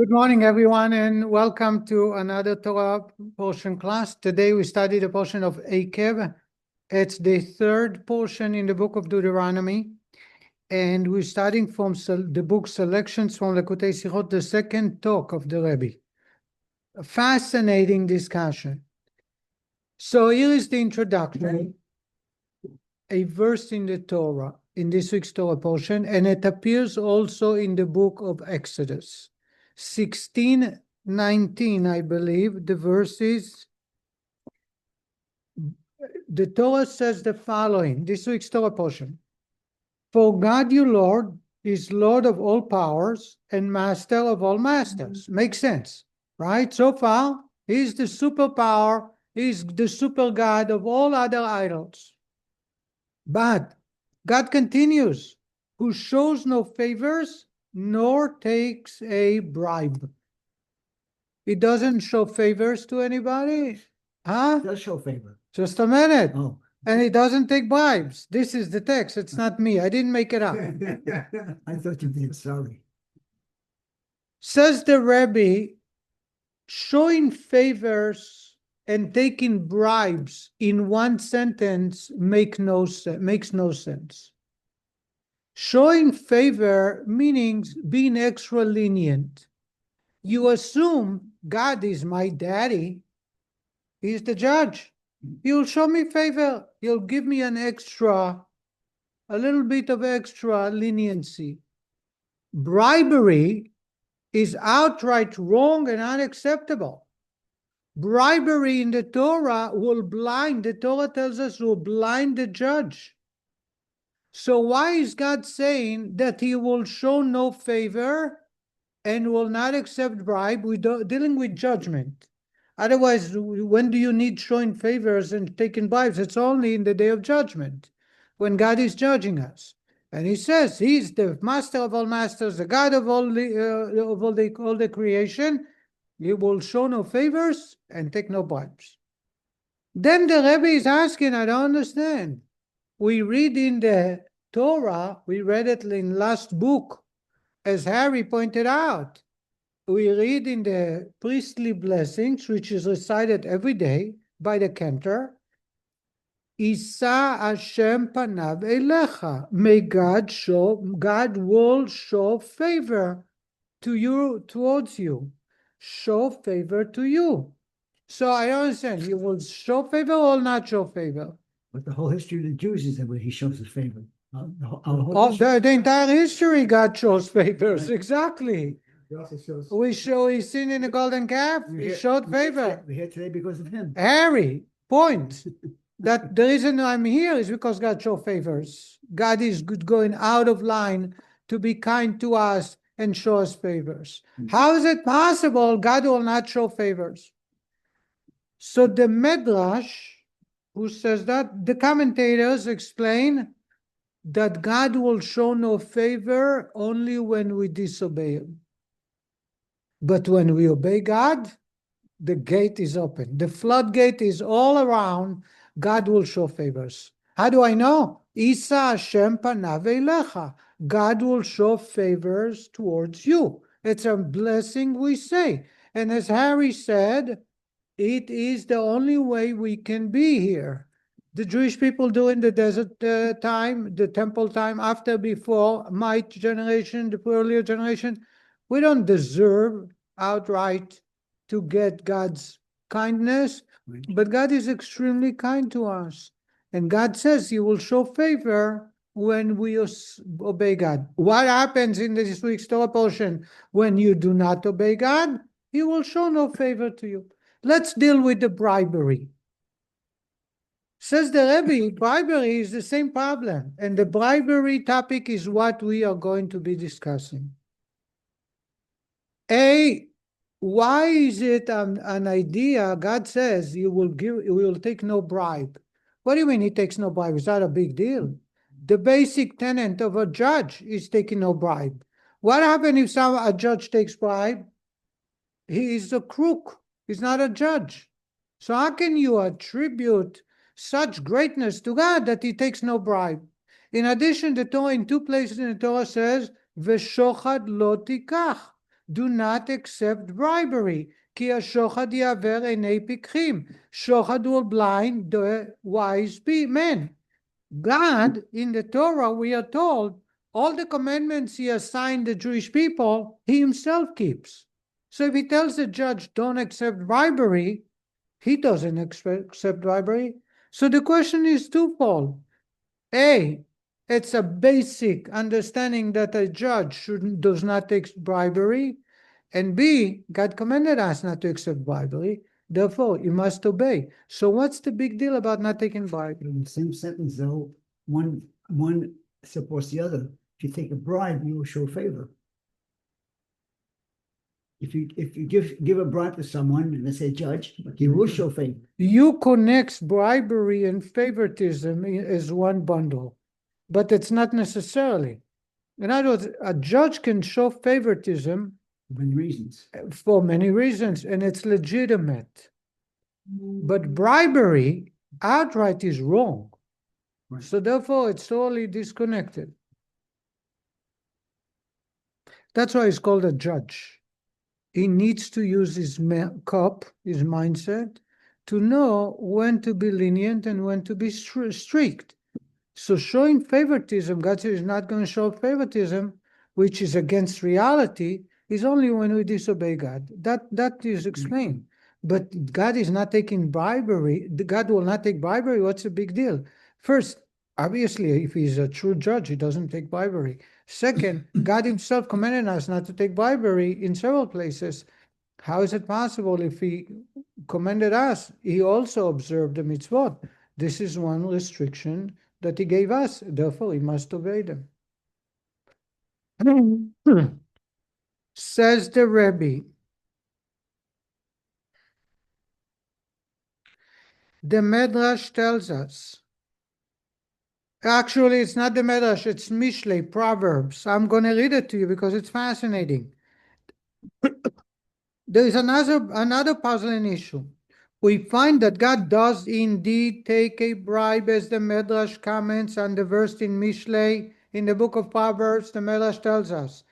Good morning, everyone, and welcome to another Torah portion class. Today we study the portion of Eikev. It's the third portion in the book of Deuteronomy, and we're starting from the book Selections from Likutei Sichos, the second talk of the Rebbe. A fascinating discussion. So here is the introduction, a verse in the Torah, in this week's Torah portion, and it appears also in the book of Exodus. 16:19, I believe, the verse is, the Torah says the following, this week's Torah portion. For God, you Lord, is Lord of all powers and master of all masters. Makes sense, right? So far, he's the superpower, he's the super God of all other idols. But God continues, who shows no favors, nor takes a bribe. He doesn't show favors to anybody? Huh? He does show favor. Just a minute. Oh. And he doesn't take bribes. This is the text. It's not me. I didn't make it up. I thought you did. Sorry. Says the Rebbe, showing favors and taking bribes in one sentence makes no sense. Showing favor meaning being extra lenient. You assume God is my daddy. He's the judge. He'll show me favor. He'll give me a little bit of extra leniency. Bribery is outright wrong and unacceptable. Bribery in the Torah the Torah tells us, will blind the judge. So why is God saying that he will show no favor and will not accept bribe? We're dealing with judgment. Otherwise, when do you need showing favors and taking bribes? It's only in the day of judgment, when God is judging us. And he says he's the master of all masters, the God of all the creation. He will show no favors and take no bribes. Then the Rebbe is asking, I don't understand. We read in the Torah, we read it in last book, as Harry pointed out. We read in the priestly blessings, which is recited every day by the cantor, Isa Hashem panav elecha. May God will show favor to you, towards you. Show favor to you. So I don't understand. He will show favor or not show favor? But the whole history of the Jews is that when he shows his favor. The entire history, God shows favors. Right. Exactly. He also shows. He's seen in the golden calf. He showed favor. We're here today because of him. Harry, point. That the reason I'm here is because God shows favors. God is going out of line to be kind to us and show us favors. How is it possible God will not show favors? So the Medrash, who says that, the commentators explain that God will show no favor only when we disobey him. But when we obey God, the gate is open. The floodgate is all around. God will show favors. How do I know? Isa Hashem panav elecha. God will show favors towards you. It's a blessing we say. And as Harry said, it is the only way we can be here. The Jewish people during the desert time, the temple time, after, before, my generation, the earlier generation, we don't deserve outright to get God's kindness, but God is extremely kind to us. And God says he will show favor when we obey God. What happens in this week's Torah portion when you do not obey God? He will show no favor to you. Let's deal with the bribery. Says the Rebbe, bribery is the same problem. And the bribery topic is what we are going to be discussing. Why is it an idea? God says you will take no bribe. What do you mean he takes no bribe? Is that a big deal? The basic tenet of a judge is taking no bribe. What happens if a judge takes bribe? He is a crook. He's not a judge. So how can you attribute such greatness to God that he takes no bribe? In addition, the Torah in two places in the Torah says, "V'shochad lo tikach." do not accept bribery. Ki hashochad yaver einei pikchim. Shochad will blind the wise men. God, in the Torah, we are told, all the commandments he assigned the Jewish people, he himself keeps. So if he tells the judge, don't accept bribery, he doesn't accept bribery. So the question is twofold. A, it's a basic understanding that a judge does not take bribery. And B, God commanded us not to accept bribery. Therefore, you must obey. So what's the big deal about not taking bribery? In the same sentence, though, one supports the other. If you take a bribe, you will show favor. If you give a bribe to someone, let's say judge, he will show favor. You connect bribery and favoritism as one bundle, but it's not necessarily. In other words, a judge can show favoritism for many reasons, and it's legitimate. But bribery outright is wrong. Right. So therefore, it's totally disconnected. That's why it's called a judge. He needs to use his cup, his mindset, to know when to be lenient and when to be strict. So showing favoritism, God says he's not going to show favoritism, which is against reality, is only when we disobey God. That is explained. But God is not taking bribery. God will not take bribery. What's the big deal? First, obviously, if he's a true judge, he doesn't take bribery. Second, God himself commanded us not to take bribery in several places. How is it possible if he commanded us, he also observed the mitzvot? This is one restriction that he gave us. Therefore, we must obey them. Says the Rebbe, the Medrash tells us, actually it's not the Medrash, it's Mishlei, Proverbs. I'm going to read it to you because it's fascinating. There is another puzzling issue. We find that God does indeed take a bribe, as the Medrash comments on the verse in Mishlei. In the book of Proverbs, the Medrash tells us,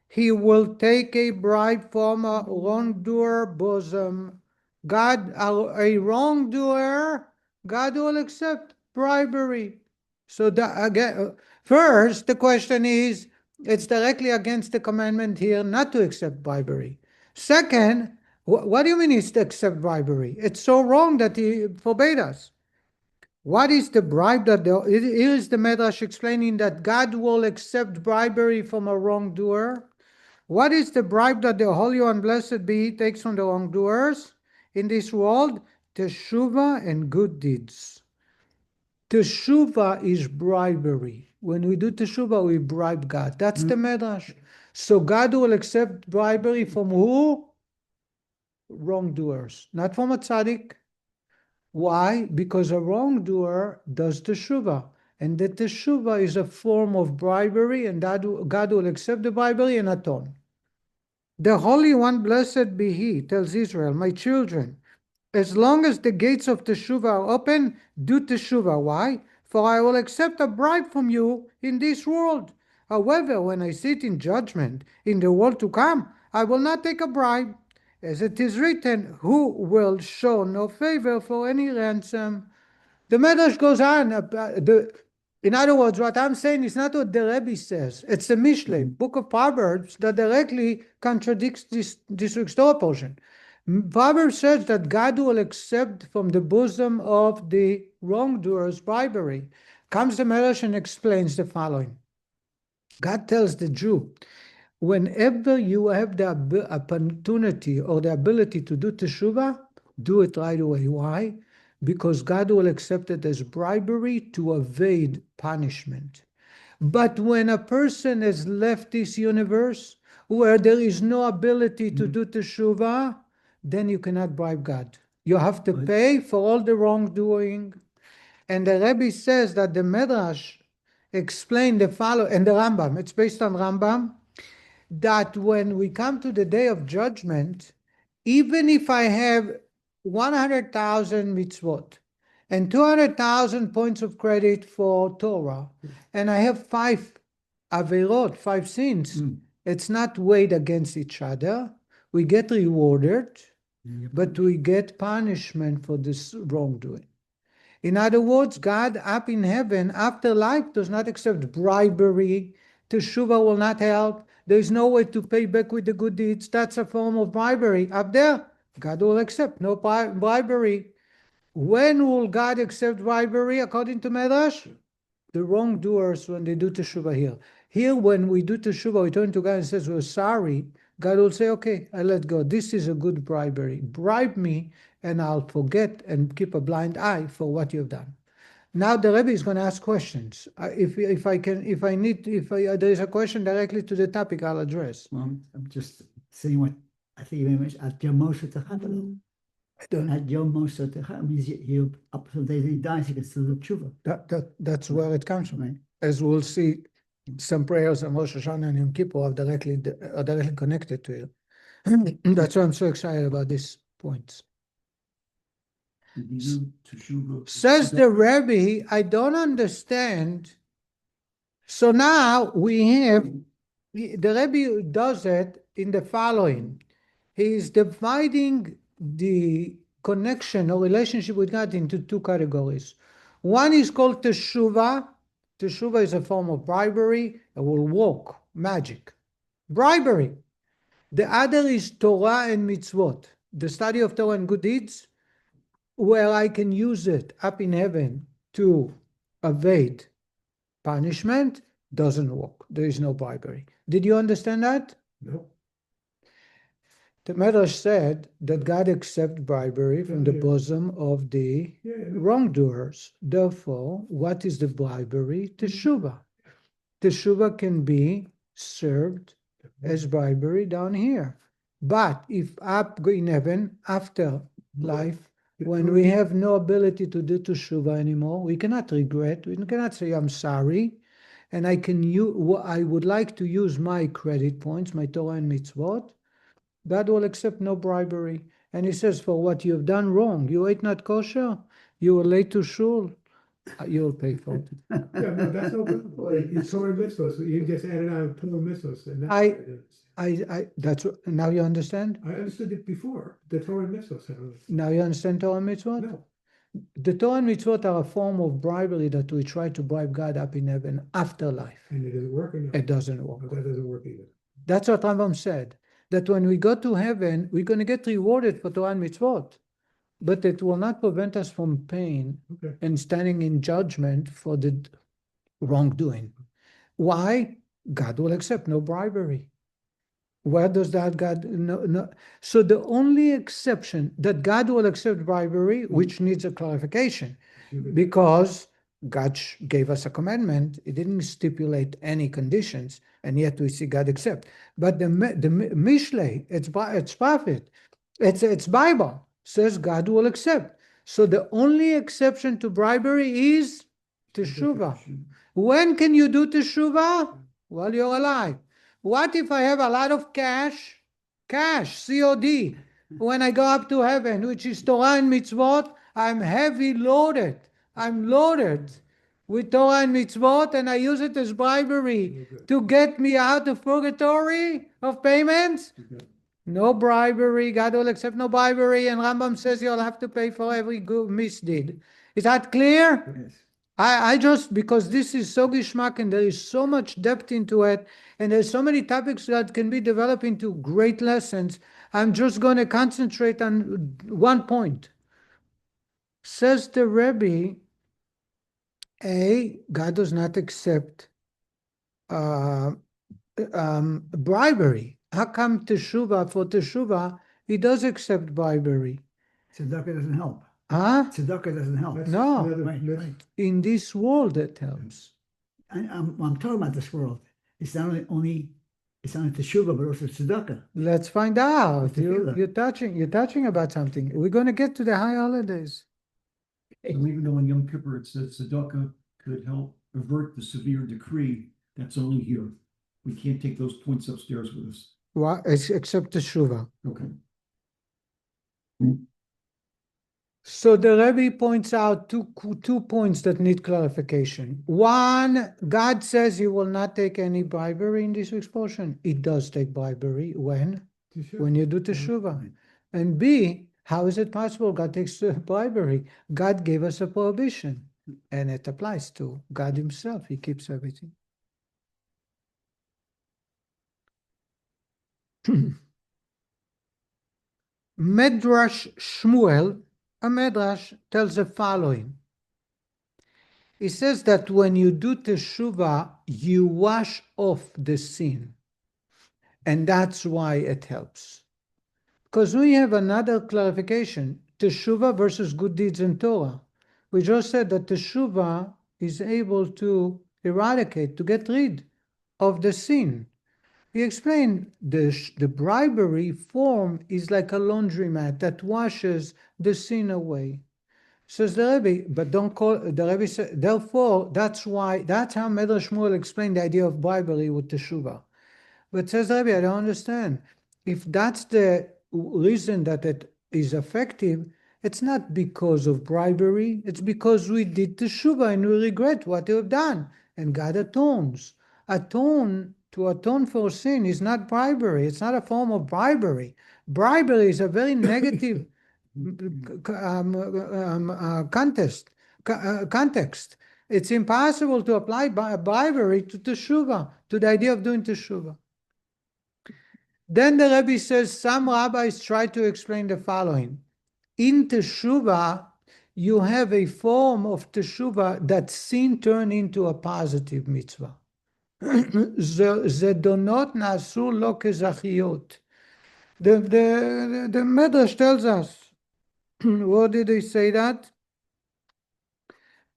he will take a bribe from a wrongdoer bosom. God, a wrongdoer, God will accept bribery. So again, first, the question is, it's directly against the commandment here not to accept bribery. Second, what do you mean is to accept bribery? It's so wrong that he forbade us. What is the bribe that here is the Medrash explaining that God will accept bribery from a wrongdoer? What is the bribe that the Holy One, blessed be He, takes from the wrongdoers in this world? Teshuva and good deeds. Teshuva is bribery. When we do teshuva, we bribe God. That's the Medrash. So God will accept bribery from who? Wrongdoers, not from a tzaddik. Why? Because a wrongdoer does teshuva, and the teshuva is a form of bribery, and God will accept the bribery and atone. The Holy One, blessed be He, tells Israel, my children, as long as the gates of teshuva are open, do teshuva. Why? For I will accept a bribe from you in this world. However, when I sit in judgment in the world to come, I will not take a bribe. As it is written, who will show no favor for any ransom? The Medrash goes on. In other words, what I'm saying is not what the Rebbe says. It's the Mishlei, book of Proverbs, that directly contradicts this week's Torah portion. Proverbs says that God will accept from the bosom of the wrongdoers bribery. Comes the Medrash and explains the following. God tells the Jew, whenever you have the opportunity or the ability to do teshuva, do it right away. Why? Because God will accept it as bribery to evade punishment. But when a person has left this universe where there is no ability to do teshuva, then you cannot bribe God. You have to pay for all the wrongdoing. And the Rebbe says that the Medrash explained the following, and the Rambam, it's based on Rambam, that when we come to the day of judgment, even if I have 100,000 mitzvot and 200,000 points of credit for Torah, and I have 5 averot, 5 sins, It's not weighed against each other. We get rewarded, but we get punishment for this wrongdoing. In other words, God up in heaven, afterlife, does not accept bribery. Teshuva will not help. There is no way to pay back with the good deeds. That's a form of bribery. Up there, God will accept no bribery. When will God accept bribery according to Medrash? The wrongdoers when they do Teshuva here. Here, when we do Teshuva, we turn to God and says, we're sorry. God will say, okay, I let go. This is a good bribery. Bribe me and I'll forget and keep a blind eye for what you've done. Now the Rebbe is going to ask questions. If there is a question directly to the topic, I'll address. Well, I'm just saying what I think you mentioned. At Yom Moshe Techad. At Yom Moshe Techad means you up until the day he dies, he can still do tshuva. That's where it comes from. Right. As we'll see, some prayers on Rosh Hashanah and Yom Kippur are directly connected to it. That's why I'm so excited about these points. Says the Rebbe, I don't understand. So now we have, the Rebbe does it in the following. He is dividing the connection or relationship with God into two categories. One is called Teshuva. Teshuva is a form of bribery. It will walk, magic. Bribery. The other is Torah and mitzvot, the study of Torah and good deeds, where I can use it up in heaven to evade punishment. Doesn't work. There is no bribery. Did you understand that? No. The Medrash said that God accepts bribery from the bosom of the wrongdoers. Therefore, what is the bribery? Teshuva. Teshuva can be served as bribery down here. But if up in heaven, after life, when we have no ability to do teshuva anymore, we cannot regret. We cannot say, I'm sorry. And I would like to use my credit points, my Torah and mitzvot. God will accept no bribery. And he says, for what you've done wrong, you ate not kosher, you were late to shul, you'll pay for it. Yeah, no, that's no good. It's Torah and mitzvos. You just added on Torah and mitzvos. And that's what it is. That's now you understand? I understood it before. The Torah and mitzvos. Now you understand Torah and mitzvot? No. The Torah and mitzvot are a form of bribery that we try to bribe God up in heaven after life. And it doesn't work or no? It doesn't work. No, that doesn't work either. That's what Rambam said, that when we go to heaven, we're going to get rewarded for Torah and mitzvot, but it will not prevent us from pain and standing in judgment for the wrongdoing. Why? God will accept no bribery. Where does that God no? So the only exception that God will accept bribery, which needs a clarification, because God gave us a commandment, it didn't stipulate any conditions, and yet we see God accept. But the Mishlei, it's prophet, it's Bible, says God will accept. So the only exception to bribery is teshuva. When can you do teshuva? While you're alive. What if I have a lot of cash, COD, when I go up to heaven, which is Torah and mitzvot, I'm heavy loaded. I'm loaded with Torah and mitzvot, and I use it as bribery to get me out of purgatory of payments. No bribery. God will accept no bribery, and Rambam says you'll have to pay for every good misdeed. Is that clear? Yes. I just, because this is so gishmak and there is so much depth into it, and there's so many topics that can be developed into great lessons, I'm just going to concentrate on one point. Says the Rebbe, God does not accept bribery. How come teshuva, for teshuva, he does accept bribery? Tzedakah doesn't help. Huh? Tzedakah doesn't help. That's No. another Right, myth. right. In this world it helps. I'm talking about this world. It's not only teshuva, but also tzedakah. Let's find out. What's the feeling? You're touching about something. We're going to get to the high holidays. And even though in Yom Kippur it says tzedakah could help avert the severe decree, that's only here. We can't take those points upstairs with us. Except the Teshuva. Okay. So the Rebbe points out two points that need clarification. One, God says he will not take any bribery in this week's portion. It does take bribery. When? When you do Teshuvah. And B, how is it possible God takes bribery? God gave us a prohibition, and it applies to God himself. He keeps everything. Medrash Shmuel, a Medrash, tells the following. He says that when you do Teshuvah, you wash off the sin. And that's why it helps. Because we have another clarification, Teshuvah versus good deeds in Torah. We just said that Teshuvah is able to eradicate, to get rid of the sin. He explained the bribery form is like a laundromat that washes the sin away. Says the Rebbe, but don't call the Rebbe. Therefore, that's how Medrash Shmuel explained the idea of bribery with Teshuvah. But says the Rebbe, I don't understand. If that's the reason that it is effective, it's not because of bribery. It's because we did Teshuvah and we regret what we have done, and God atones. To atone for sin is not bribery. It's not a form of bribery. Bribery is a very negative context. It's impossible to apply bribery to Teshuvah, to the idea of doing Teshuvah. Then the Rebbe says some rabbis try to explain the following. In Teshuvah, you have a form of Teshuvah that sin turned into a positive mitzvah. Zedonot nasu lo kezachiyot. The Medrash tells us, what did they say that?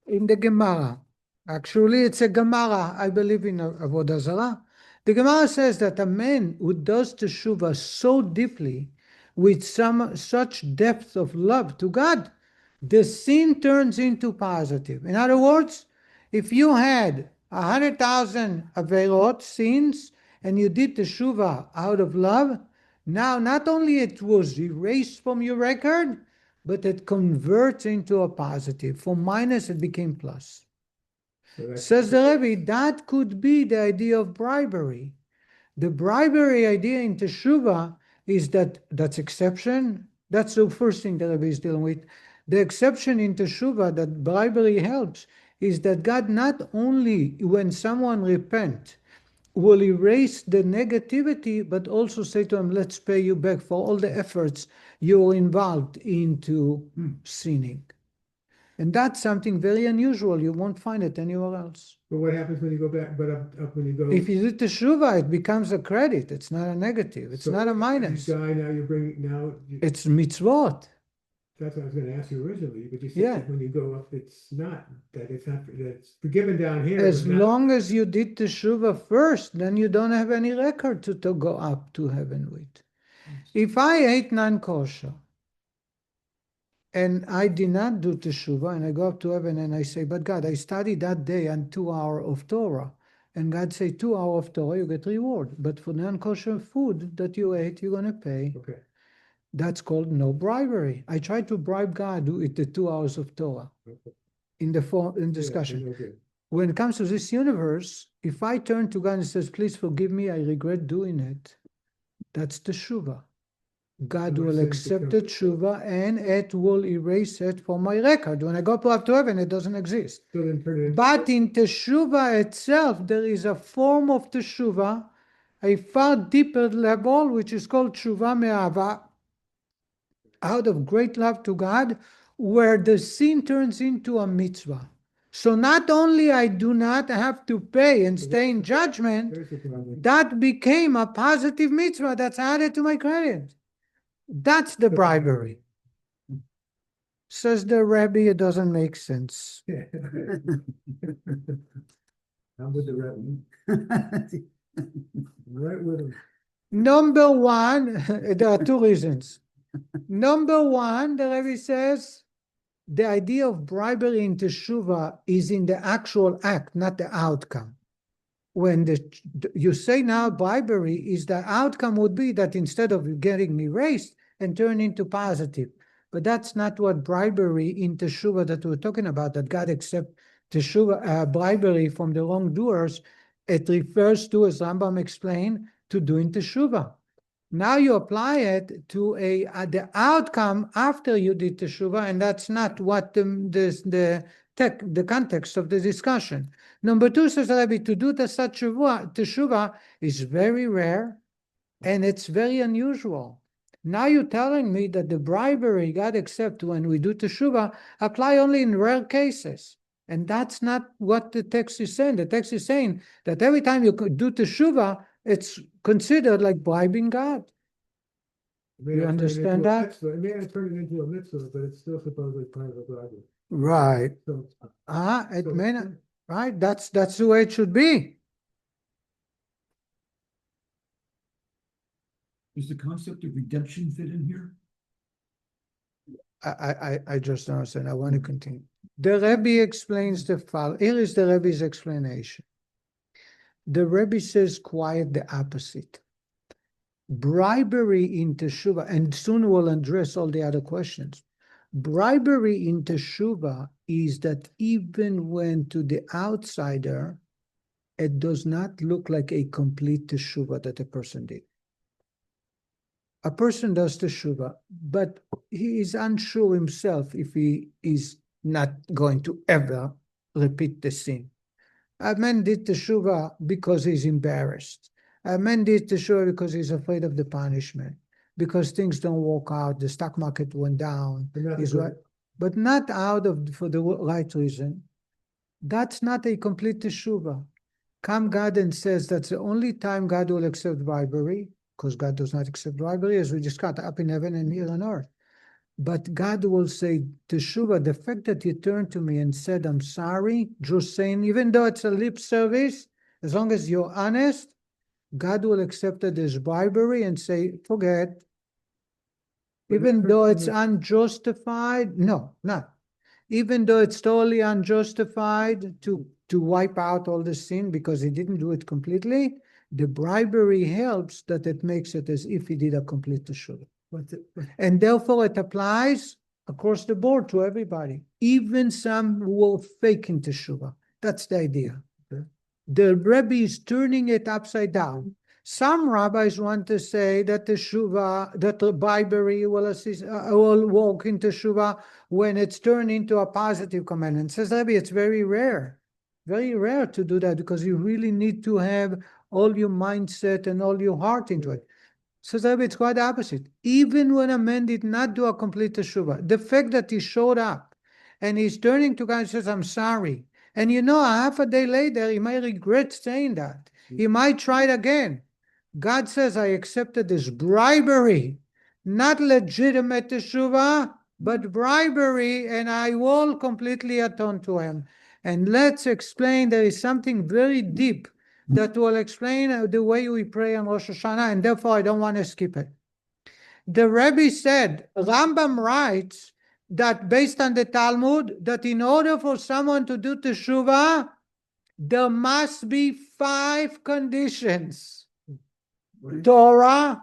In the Gemara. Actually, it's a Gemara, I believe in Avodah Zarah. The Gemara says that a man who does Teshuvah so deeply, with such depth of love to God, the sin turns into positive. In other words, if you had 100,000 averot, sins, and you did Teshuvah out of love, now not only it was erased from your record, but it converts into a positive. From minus, it became plus. Says the Rebbe, that could be the idea of bribery. The bribery idea in Teshuvah is that's exception. That's the first thing the Rebbe is dealing with. The exception in Teshuvah that bribery helps is that God not only, when someone repent, will erase the negativity, but also say to him, let's pay you back for all the efforts you were involved into sinning. And that's something very unusual. You won't find it anywhere else. But what happens when you go back, but up when you go? If you do Teshuvah, it becomes a credit. It's not a negative. It's not a minus. You die, now you're bringing, It's mitzvot. That's what I was going to ask you originally, but you said that when you go up, it's forgiven down here. As long as you did Teshuvah first, then you don't have any record to go up to heaven with. If I ate non-kosher, and I did not do Teshuvah, and I go up to heaven and I say, but God, I studied that day and 2 hours of Torah. And God say, 2 hours of Torah, you get reward. But for non-kosher food that you ate, you're going to pay. Okay. That's called no bribery. I tried to bribe God with the 2 hours of Torah in discussion. Yeah, okay. When it comes to this universe, if I turn to God and says, please forgive me, I regret doing it, that's Teshuvah. God will accept the Teshuvah and it will erase it from my record. When I go up to heaven, it doesn't exist. So then But in Teshuvah itself, there is a form of Teshuvah, a far deeper level, which is called Teshuvah Me'ava, out of great love to God, where the sin turns into a mitzvah. So not only I do not have to pay and stay in judgment, that became a positive mitzvah that's added to my credit. That's the bribery. Says the Rebbe, it doesn't make sense. I'm with the Rebbe. Right with him. Number one, there are 2 reasons. Number one, the Rebbe says, the idea of bribery in Teshuvah is in the actual act, not the outcome. When you say now bribery is the outcome would be that instead of getting erased and turn into positive. But that's not what bribery in Teshuva that we're talking about, that God accepts Teshuva, bribery from the wrongdoers. It refers to, as Rambam explained, to doing Teshuva. Now you apply it to the outcome after you did Teshuva, and that's not what the context of the discussion. Number two, says Rabbi, to do the Teshuva is very rare, and it's very unusual. Now you're telling me that the bribery God accepts when we do Teshuva apply only in rare cases. And that's not what the text is saying. The text is saying that every time you do Teshuva, it's considered like bribing God. You understand that? It may not turn it into a mitzvah, but it's still supposedly part of a bribery. Right. So, It may not. Right. That's the way it should be. Does the concept of redemption fit in here? I just don't understand. I want to continue. The Rebbe explains the following. Here is the Rebbe's explanation. The Rebbe says quite the opposite. Bribery in Teshuva, and soon we'll address all the other questions. Bribery in Teshuva is that even when to the outsider, it does not look like a complete Teshuva that a person did. A person does Teshuva, but he is unsure himself if he is not going to ever repeat the sin. A man did Teshuva because he's embarrassed. A man did Teshuva because he's afraid of the punishment, because things don't work out, the stock market went down, but not for the right reason. That's not a complete Teshuva. Come God and says that's the only time God will accept bribery, because God does not accept bribery, as we discussed, up in heaven and here on earth. But God will say, Teshuva, the fact that you turned to me and said, I'm sorry, just saying, even though it's a lip service, as long as you're honest, God will accept it as bribery and say, forget. Even though it's unjustified, no, not. Even though it's totally unjustified to wipe out all the sin because he didn't do it completely, the bribery helps that it makes it as if he did a complete teshuva. And therefore it applies across the board to everybody, even some who are faking teshuva. That's the idea. Okay. The Rebbe is turning it upside down. Some rabbis want to say that that the bribery will walk into teshuva when it's turned into a positive commandment. Says Rebbe, it's very rare to do that, because you really need to have all your mindset and all your heart into it. Says Rebbe, it's quite the opposite. Even when a man did not do a complete teshuva, the fact that he showed up and he's turning to God and says, I'm sorry. And half a day later, he might regret saying that. He might try it again. God says, I accepted this bribery, not legitimate teshuva, but bribery, and I will completely atone to him. And let's explain, there is something very deep that will explain the way we pray on Rosh Hashanah, and therefore I don't want to skip it. The Rebbe said, Rambam writes that based on the Talmud, that in order for someone to do teshuva, there must be 5 conditions. Torah,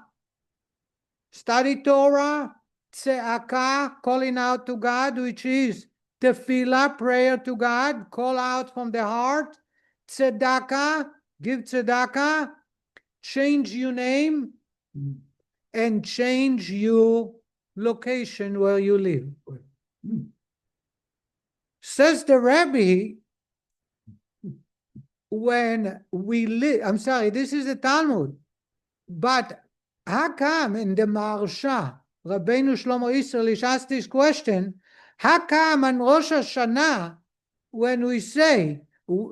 study Torah, tze'akah, calling out to God, which is tefillah, prayer to God, call out from the heart, tzedakah, give tzedakah, change your name, and change your location where you live. Says the Rebbe, when we live, I'm sorry, this is the Talmud, but how come in the Maharsha, Rabbeinu Shlomo Israelish asked this question, how come on Rosh Hashanah, when we say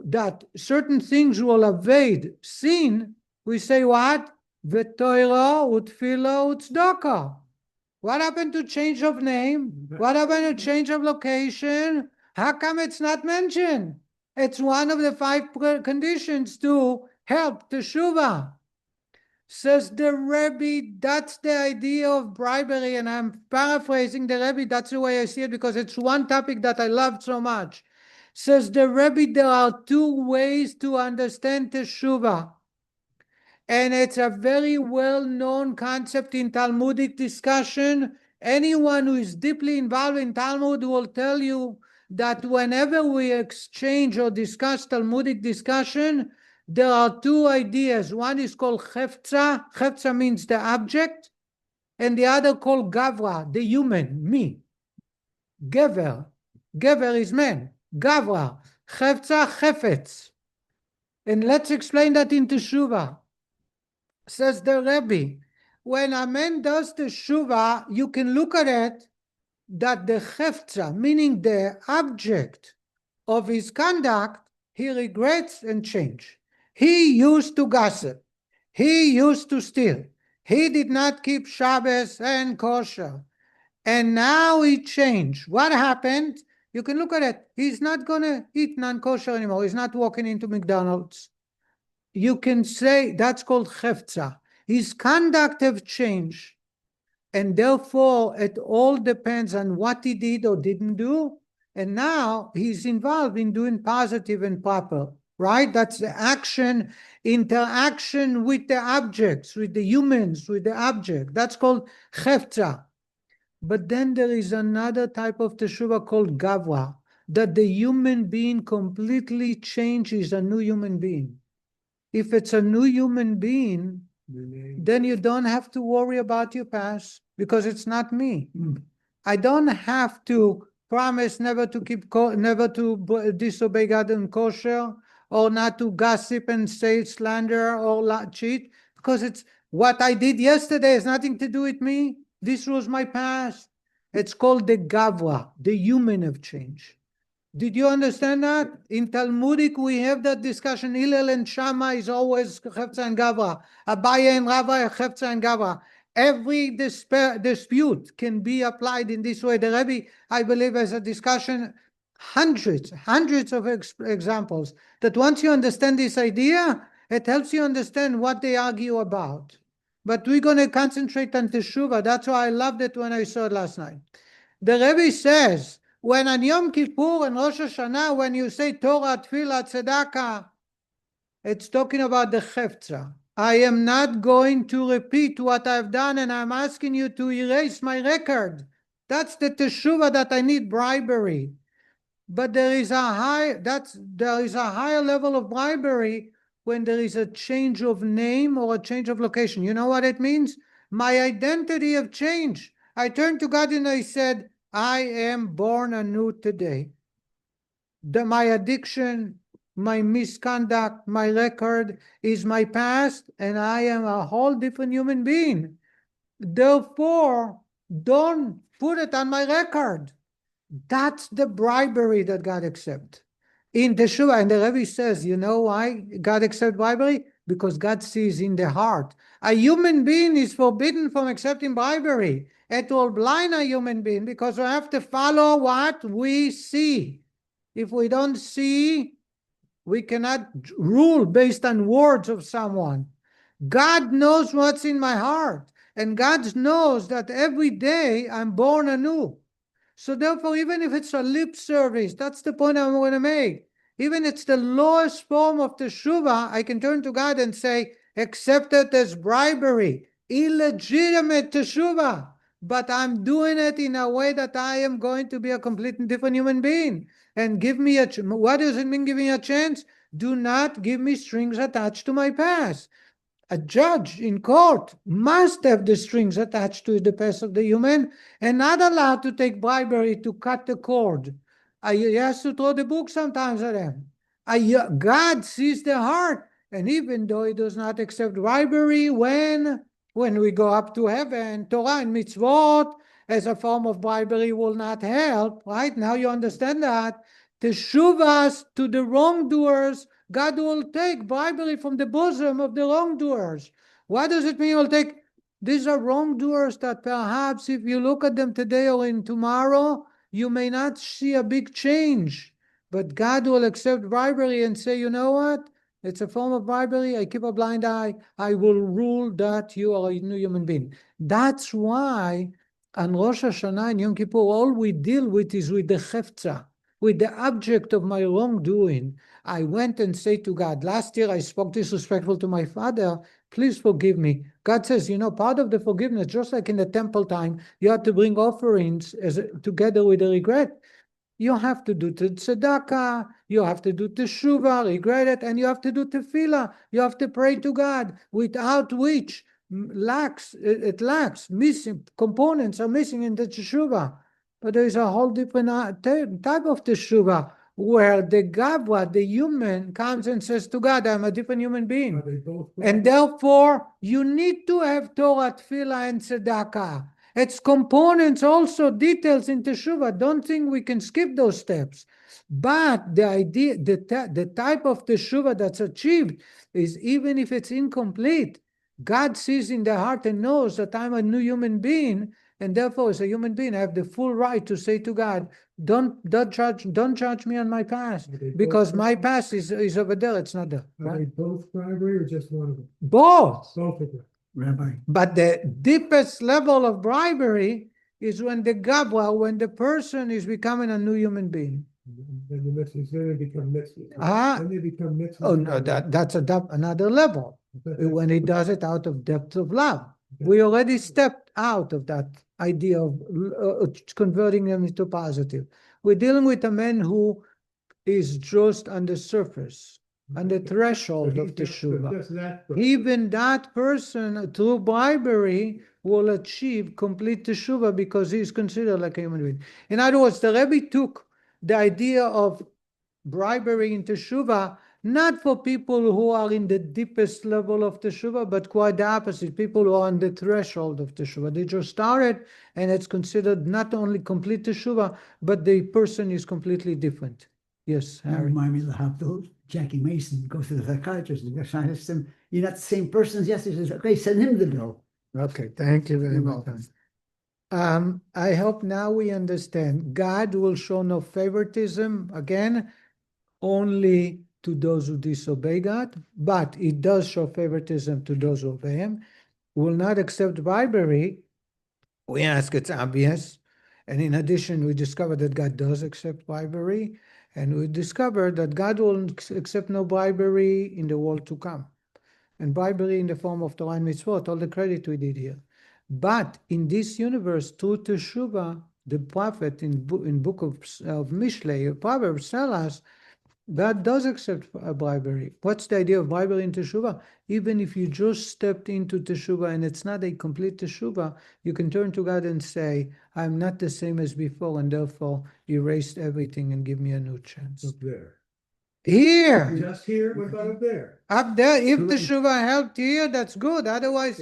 that certain things will evade sin, we say what? V'toiro, utfilo, utzdaka. What happened to change of name? What happened to change of location? How come it's not mentioned? It's one of the 5 conditions to help teshuva. Says the Rebbe, that's the idea of bribery, and I'm paraphrasing the Rebbe, that's the way I see it, because it's one topic that I love so much. Says the Rebbe, there are 2 ways to understand teshuva, and it's a very well-known concept in Talmudic discussion, Anyone who is deeply involved in Talmud will tell you that whenever we exchange or discuss Talmudic discussion, there are two ideas. One is called Hefza. Hefza means the object, and the other called Gavra, the human, me. Gever. Gever is man. Gavra. Hefza, Chefetz. And let's explain that in Teshuva. Says the Rebbe, when a man does Teshuva, you can look at it that the Hefza, meaning the object of his conduct, he regrets and change. He used to gossip. He used to steal. He did not keep Shabbos and kosher. And now he changed. What happened? You can look at it. He's not going to eat non-kosher anymore. He's not walking into McDonald's. You can say that's called Hefza. His conduct have changed. And therefore, it all depends on what he did or didn't do. And now he's involved in doing positive and proper, right? That's the action, interaction with the objects, with the humans, with the object. That's called Hefza. But then there is another type of Teshuva called Gavra, that the human being completely changes a new human being. If it's a new human being, then you don't have to worry about your past because it's not me. I don't have to promise never to disobey God and kosher, or not to gossip and say slander or cheat, because it's what I did yesterday has nothing to do with me. This was my past. It's called the Gavra, the human of change. Did you understand that? In Talmudic, we have that discussion. Hillel and Shammai is always Hefza and Gavra. Abaye and Rava, Hefza and Gavra. Every dispute can be applied in this way. The Rebbe, I believe, has a discussion, hundreds of examples, that once you understand this idea, it helps you understand what they argue about. But we're going to concentrate on Teshuva. That's why I loved it when I saw it last night. The Rebbe says, when on Yom Kippur and Rosh Hashanah, when you say Torah, Tefillah, Tzedakah, it's talking about the Hefza. I am not going to repeat what I've done, and I'm asking you to erase my record. That's the Teshuva that I need bribery. But there is a higher level of bribery when there is a change of name or a change of location. You know what it means? My identity have changed. I turned to God and I said, I am born anew today. My addiction, my misconduct, my record is my past, and I am a whole different human being. Therefore, don't put it on my record. That's the bribery that God accepts. In Teshuva, and the Rebbe says, you know why God accepts bribery? Because God sees in the heart. A human being is forbidden from accepting bribery. It will blind a human being because we have to follow what we see. If we don't see, we cannot rule based on words of someone. God knows what's in my heart, and God knows that every day I'm born anew. So therefore, even if it's a lip service, that's the point I'm going to make. Even if it's the lowest form of Teshuva, I can turn to God and say, accept it as bribery, illegitimate Teshuva. But I'm doing it in a way that I am going to be a completely different human being. And give me a chance. What does it mean, giving a chance? Do not give me strings attached to my past. A judge in court must have the strings attached to the past of the human and not allowed to take bribery to cut the cord. He has to throw the book sometimes at them. God sees the heart, and even though he does not accept bribery when we go up to heaven, Torah and mitzvot as a form of bribery will not help, right? Now you understand that. Teshuvas to the wrongdoers, God will take bribery from the bosom of the wrongdoers. What does it mean? He will take? These are wrongdoers that perhaps if you look at them today or in tomorrow, you may not see a big change. But God will accept bribery and say, you know what? It's a form of bribery. I keep a blind eye. I will rule that you are a new human being. That's why on Rosh Hashanah and Yom Kippur, all we deal with is with the Hefza, with the object of my wrongdoing. I went and said to God, last year I spoke disrespectful to my father. please forgive me. God says, part of the forgiveness, just like in the temple time, you have to bring offerings together with the regret. You have to do the tzedakah, you have to do teshuva, regret it, and you have to do tefillah. You have to pray to God, without which it lacks. Missing components are missing in the teshuva. But there is a whole different type of teshuva, where the gavra, the human, comes and says to God, I'm a different human being. And therefore, you need to have Torah, tefillah, and tzedakah. Its components also details in teshuva. Don't think we can skip those steps. But the idea, the type of teshuva that's achieved is, even if it's incomplete, God sees in the heart and knows that I'm a new human being, and therefore, as a human being, I have the full right to say to God, don't judge me on my past, because my past is over there. It's not there. Are they both bribery or just one of them? Both. Both of them. Rabbi, But the deepest level of bribery is when the person is becoming a new human being. Then the mitzvahs, then they become mitzvahs. Then they become mitzvahs. Oh no, that's another level. When he does it out of depth of love. We already stepped out of that idea of converting them into positive. We're dealing with a man who is just on the surface, on the threshold of teshuva. Even that person, through bribery, will achieve complete teshuva because he is considered like a human being. In other words, the Rebbe took the idea of bribery in teshuva not for people who are in the deepest level of teshuva, but quite the opposite, people who are on the threshold of teshuva. They just started, and it's considered not only complete teshuva, but the person is completely different. Yes, Harry. remind me of how Jackie Mason goes to the psychiatrist, and the psychiatrist says, you're not the same person as yesterday. He says, okay, send him the bill. Okay, thank you very much. I hope now we understand. God will show no favoritism, again, only to those who disobey God, but it does show favoritism to those who obey Him. Will not accept bribery. We ask, it's obvious. And in addition, we discovered that God does accept bribery, and we discovered that God will accept no bribery in the world to come. And bribery in the form of Torah and mitzvot, all the credit we did here. But in this universe, through Teshuva, the prophet in book of Mishlei, Proverbs tell us, God does accept bribery. What's the idea of bribery in Teshuva? Even if you just stepped into Teshuva and it's not a complete Teshuva, you can turn to God and say, I'm not the same as before, and therefore erased everything and give me a new chance. Up there. Here! Just here, what about up there? Up there, if Teshuva helped here, that's good. Otherwise,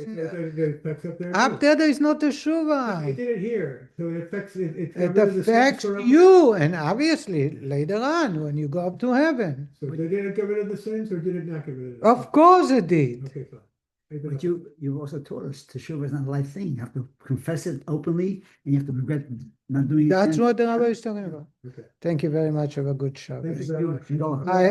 up there is no Teshuva. He did it here, so it affects it. It affects you, and obviously later on when you go up to heaven. So did it get rid of the sins, or did it not get rid of the sins? Of course it did. Okay, fine. But you also taught us teshuva is not a life thing. You have to confess it openly, and you have to regret not doing it. That's what the Rabbi is talking about. Okay. Thank you very much. Have a good Shabbat. Thank you very much. I